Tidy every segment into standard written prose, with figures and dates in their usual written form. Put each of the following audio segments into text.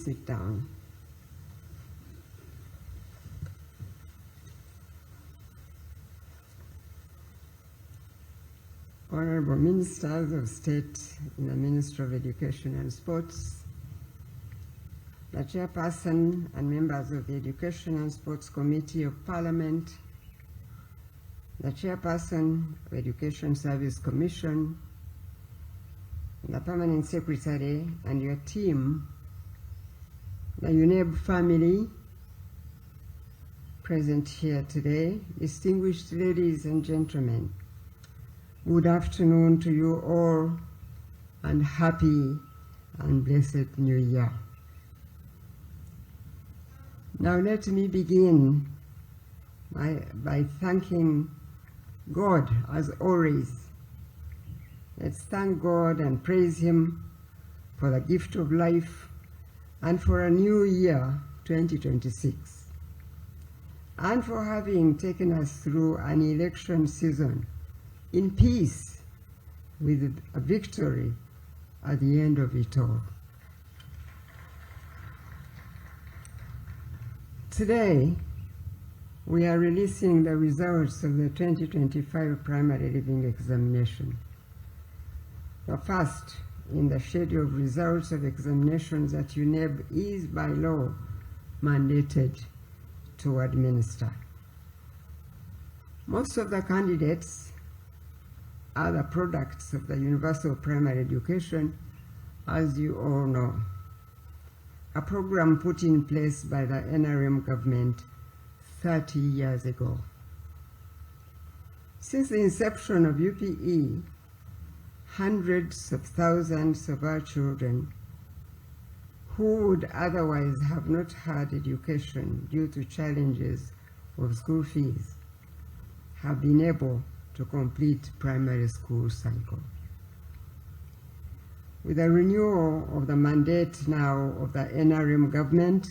sit down. Honorable Ministers of State in the Ministry of Education and Sports, the Chairperson and members of the Education and Sports Committee of Parliament, the Chairperson of Education Service Commission, the Permanent Secretary and your team, the UNEB family present here today, distinguished ladies and gentlemen, good afternoon to you all and happy and blessed New Year. Now let me begin by thanking God as always. Let's thank God and praise Him for the gift of life and for a new year, 2026, and for having taken us through an election season in peace with a victory at the end of it all. Today, we are releasing the results of the 2025 primary leaving examination. The first in the schedule of results of examinations that UNEB is by law mandated to administer. Most of the candidates are the products of the universal primary education, as you all know, a program put in place by the NRM government 30 years ago. Since the inception of UPE, hundreds of thousands of our children who would otherwise have not had education due to challenges of school fees have been able to complete primary school cycle. With the renewal of the mandate now of the NRM government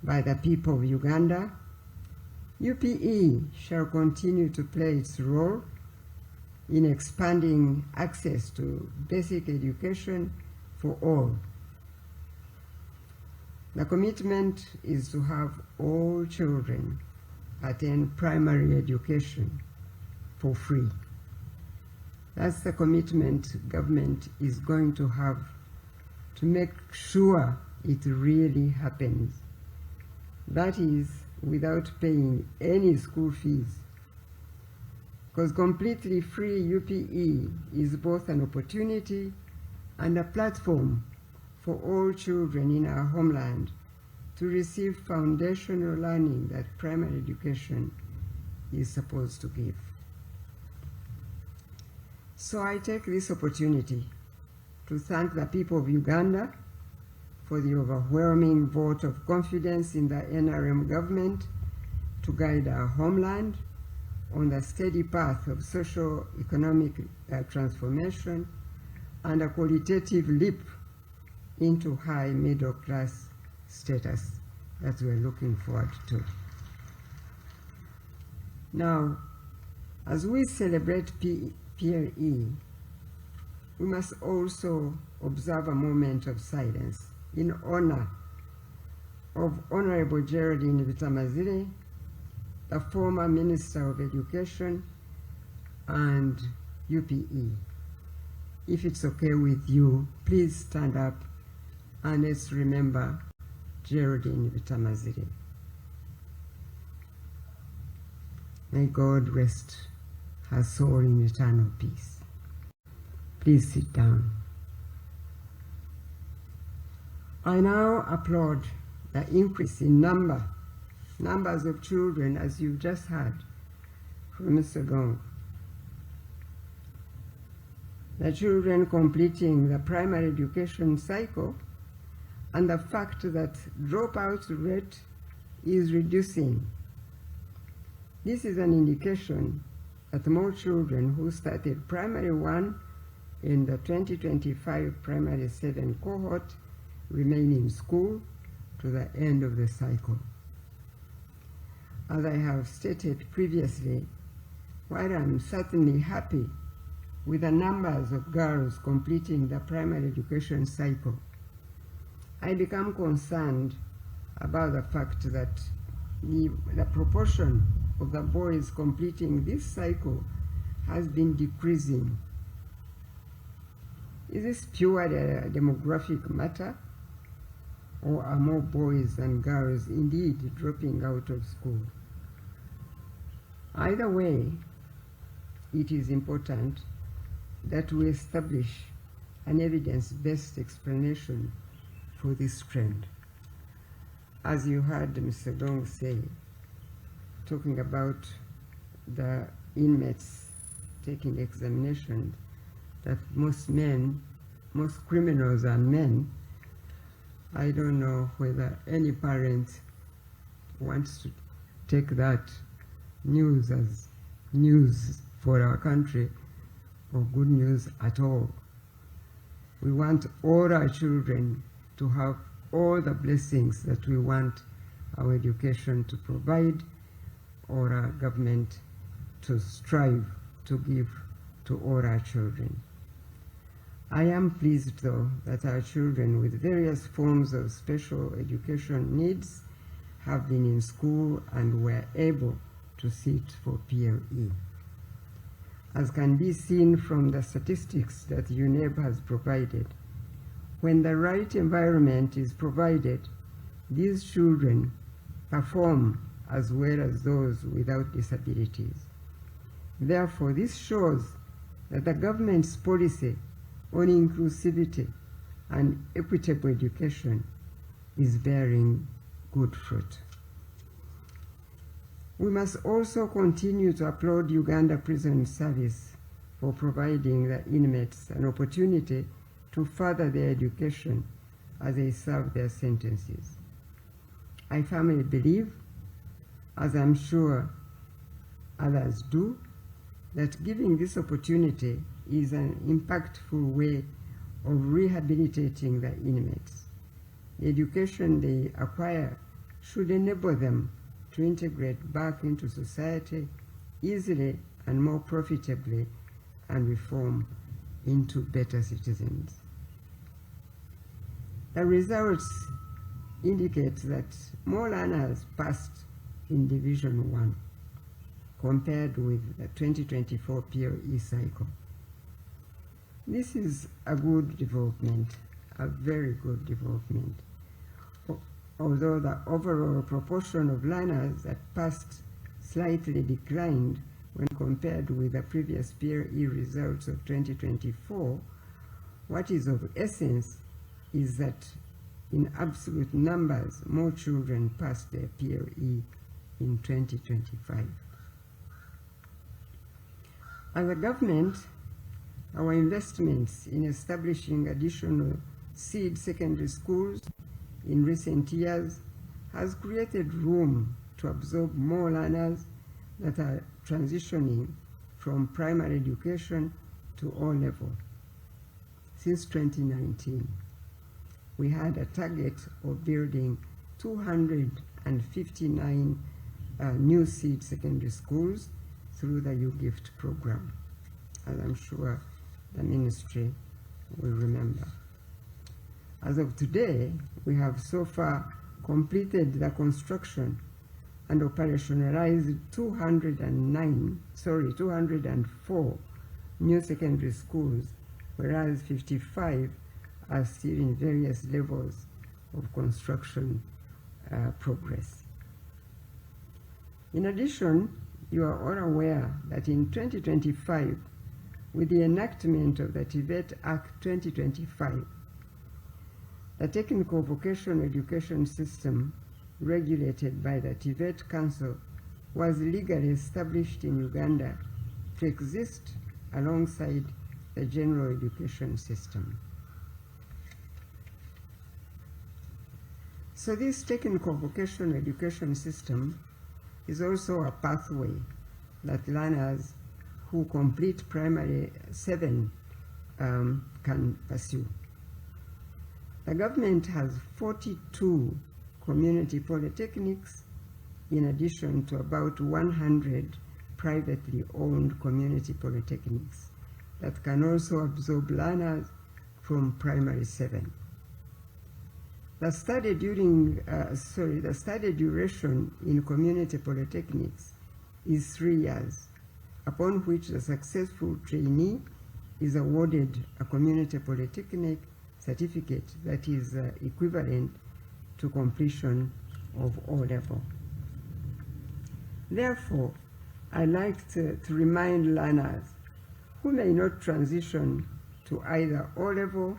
by the people of Uganda, UPE shall continue to play its role in expanding access to basic education for all. The commitment is to have all children attend primary education for free. That's the commitment government is going to have to make sure it really happens. That is, without paying any school fees. Because completely free UPE is both an opportunity and a platform for all children in our homeland to receive foundational learning that primary education is supposed to give. So I take this opportunity to thank the people of Uganda for the overwhelming vote of confidence in the NRM government to guide our homeland on the steady path of socio-economic transformation and a qualitative leap into high middle class status that we're looking forward to. Now, as we celebrate PLE, we must also observe a moment of silence in honor of Honorable Geraldine Vitamazire, the former Minister of Education and UPE. If it's okay with you, please stand up and let's remember Geraldine Vitamazire. May God rest her soul in eternal peace. Please sit down. I now applaud the increase in numbers of children, as you just heard from Mr. Gong. The children completing the primary education cycle and the fact that dropout rate is reducing. This is an indication that more children who started primary 1 in the 2025 primary 7 cohort remain in school to the end of the cycle. As I have stated previously, while I'm certainly happy with the numbers of girls completing the primary education cycle, I become concerned about the fact that the proportion of the boys completing this cycle has been decreasing. Is this purely a demographic matter, or are more boys than girls indeed dropping out of school? Either way, it is important that we establish an evidence-based explanation for this trend. As you heard Mr. Dong say, talking about the inmates taking examinations, that most criminals are men. I don't know whether any parent wants to take that news as news for our country or good news at all. We want all our children to have all the blessings that we want our education to provide, or our government to strive to give to all our children. I am pleased, though, that our children with various forms of special education needs have been in school and were able to sit for PLE. As can be seen from the statistics that UNEB has provided, when the right environment is provided, these children perform as well as those without disabilities. Therefore, this shows that the government's policy on inclusivity and equitable education is bearing good fruit. We must also continue to applaud Uganda Prison Service for providing the inmates an opportunity to further their education as they serve their sentences. I firmly believe, as I'm sure others do, that giving this opportunity is an impactful way of rehabilitating the inmates. The education they acquire should enable them to integrate back into society easily and more profitably and reform into better citizens. The results indicate that more learners passed in Division 1 compared with the 2024 PLE cycle. This is a good development, a very good development. Although the overall proportion of learners that passed slightly declined when compared with the previous PLE results of 2024, what is of essence is that in absolute numbers, more children passed their PLE in 2025. As a government, our investments in establishing additional seed secondary schools in recent years has created room to absorb more learners that are transitioning from primary education to O-level. Since 2019, we had a target of building 259 new seed secondary schools through the U-Gift program, as I'm sure the ministry will remember. As of today, we have so far completed the construction and operationalized 204 new secondary schools, whereas 55 are still in various levels of construction progress. In addition, you are all aware that in 2025, with the enactment of the Tibet Act 2025, the technical vocational education system regulated by the Tibet Council was legally established in Uganda to exist alongside the general education system. So this technical vocational education system is also a pathway that learners who complete primary 7 can pursue. The government has 42 community polytechnics in addition to about 100 privately owned community polytechnics that can also absorb learners from primary 7. The study duration in community polytechnics is 3 years, upon which the successful trainee is awarded a community polytechnic certificate that is equivalent to completion of O-level. Therefore, I'd like to remind learners who may not transition to either O-level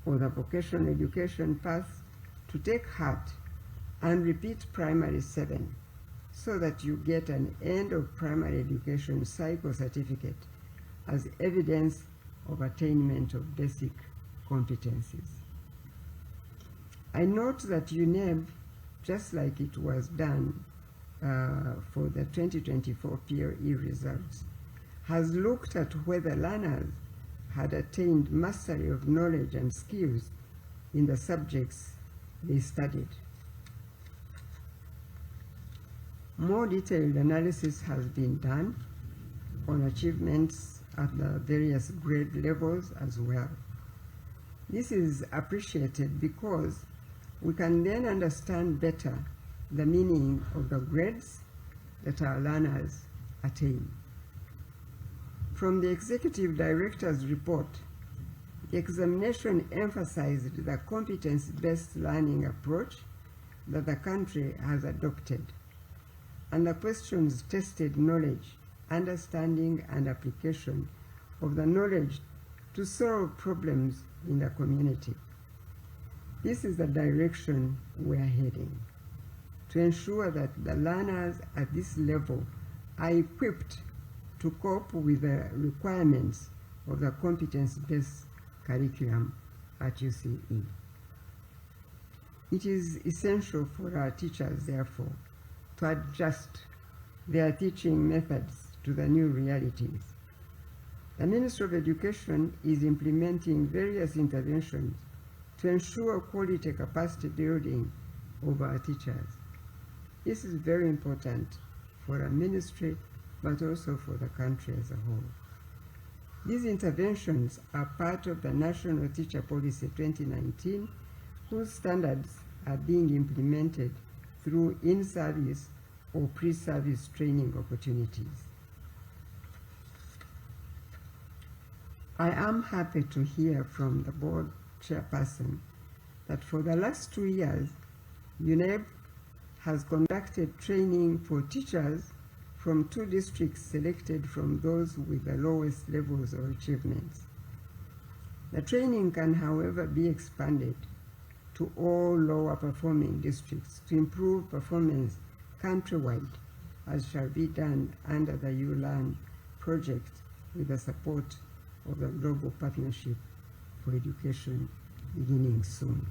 or the vocational education path to take heart and repeat primary 7 so that you get an end of primary education cycle certificate as evidence of attainment of basic competencies. I note that UNEB, just like it was done for the 2024 PLE results, has looked at whether learners had attained mastery of knowledge and skills in the subjects they studied. More detailed analysis has been done on achievements at the various grade levels as well. This is appreciated because we can then understand better the meaning of the grades that our learners attain. From the Executive Director's report, the examination emphasized the competence-based learning approach that the country has adopted, and the questions tested knowledge, understanding, and application of the knowledge to solve problems in the community. This is the direction we are heading, to ensure that the learners at this level are equipped to cope with the requirements of the competence-based curriculum at UCE. It is essential for our teachers, therefore, to adjust their teaching methods to the new realities. The Ministry of Education is implementing various interventions to ensure quality capacity building of our teachers. This is very important for our ministry, but also for the country as a whole. These interventions are part of the National Teacher Policy 2019, whose standards are being implemented through in-service or pre-service training opportunities. I am happy to hear from the board chairperson that for the last 2 years, UNEB has conducted training for teachers from 2 districts selected from those with the lowest levels of achievements. The training can, however, be expanded to all lower performing districts to improve performance countrywide, as shall be done under the ULearn project with the support of the Global Partnership for Education beginning soon.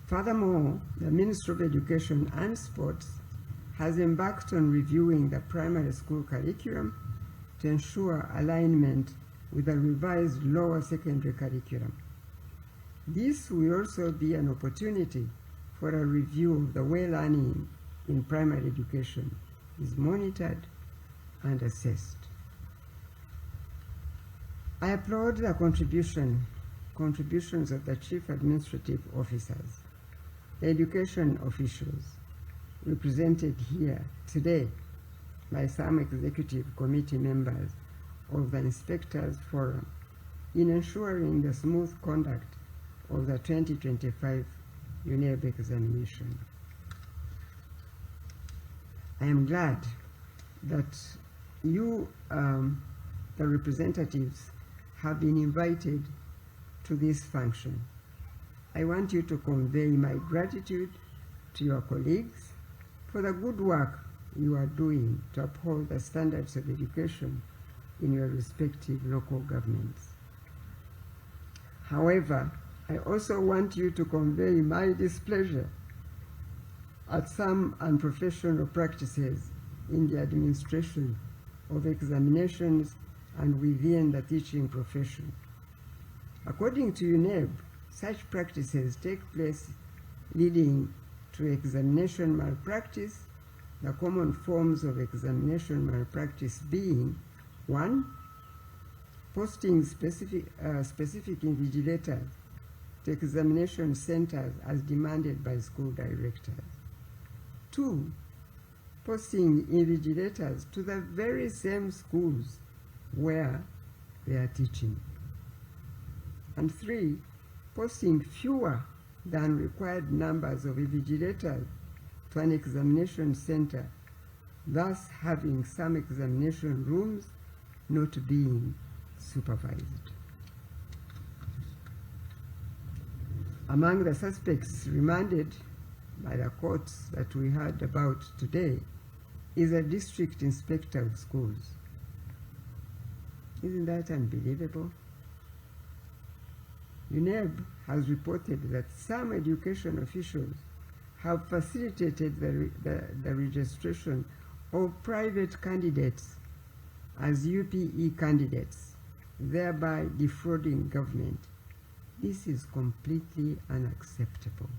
Furthermore, the Ministry of Education and Sports has embarked on reviewing the primary school curriculum to ensure alignment with the revised lower secondary curriculum. This will also be an opportunity for a review of the way learning in primary education is monitored and assessed. I applaud the contributions of the Chief Administrative Officers, the education officials represented here today by some executive committee members of the Inspectors Forum in ensuring the smooth conduct of the 2025 UNEB examination. I am glad that you, the representatives, have been invited to this function. I want you to convey my gratitude to your colleagues for the good work you are doing to uphold the standards of education in your respective local governments. However, I also want you to convey my displeasure at some unprofessional practices in the administration of examinations and within the teaching profession. According to UNEB, such practices take place leading to examination malpractice, the common forms of examination malpractice being: 1, posting specific invigilators to examination centers as demanded by school directors. 2, posting invigilators to the very same schools where they are teaching. And 3, posting fewer than required numbers of invigilators to an examination center, thus having some examination rooms not being supervised. Among the suspects remanded by the courts that we heard about today is a district inspector of schools. Isn't that unbelievable? UNEB has reported that some education officials have facilitated the registration of private candidates as UPE candidates, thereby defrauding government. This is completely unacceptable.